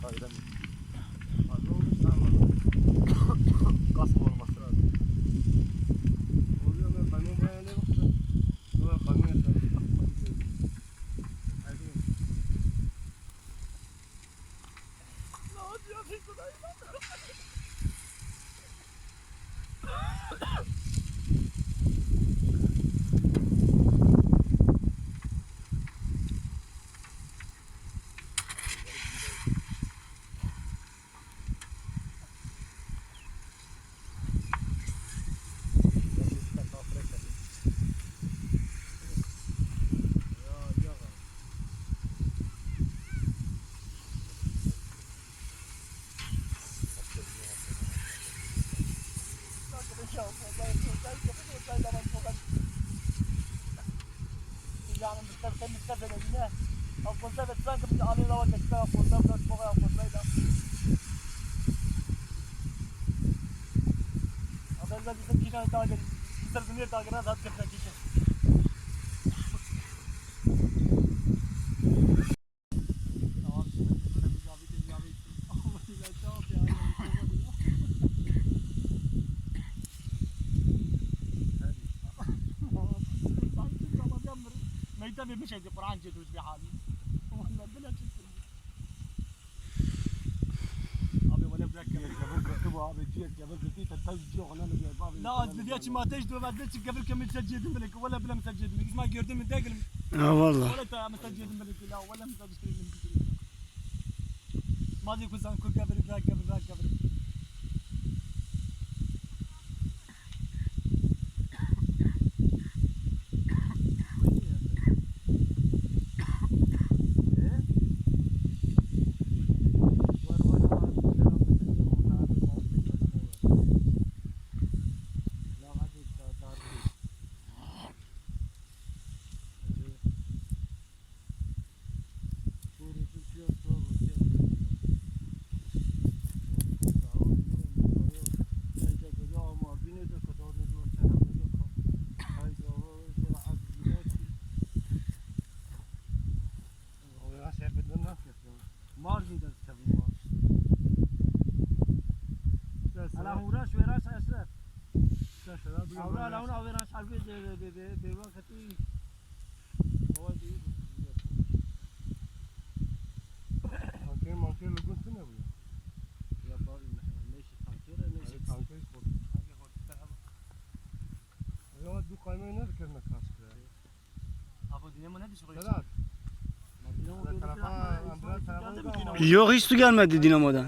Aynen. Fazla olmuş tamam. Kasım olması lazım. Oluyor mu? Kamyon bayağı ne bakıyor? Sonra kamyon yeter. Haydi. Ne yapıyorsun kudayı lan? ميتة بمشي قرآن جدوس بحالي والله بلا تشوف أبي ولا بركب قبل كتبوا أبي جيت قبل كتير تتجي وأنا اللي أبي لا بديتش ما تجدوا ما بديتش قبل كم مسجد ملك ولا بلا مسجد ملك اسمع جردم من داقل والله ولا مسجد ملك لا ولا مسجد ملك ما دي كوزان كل قبل قبل Yok hiç su gelmedi dinamodan.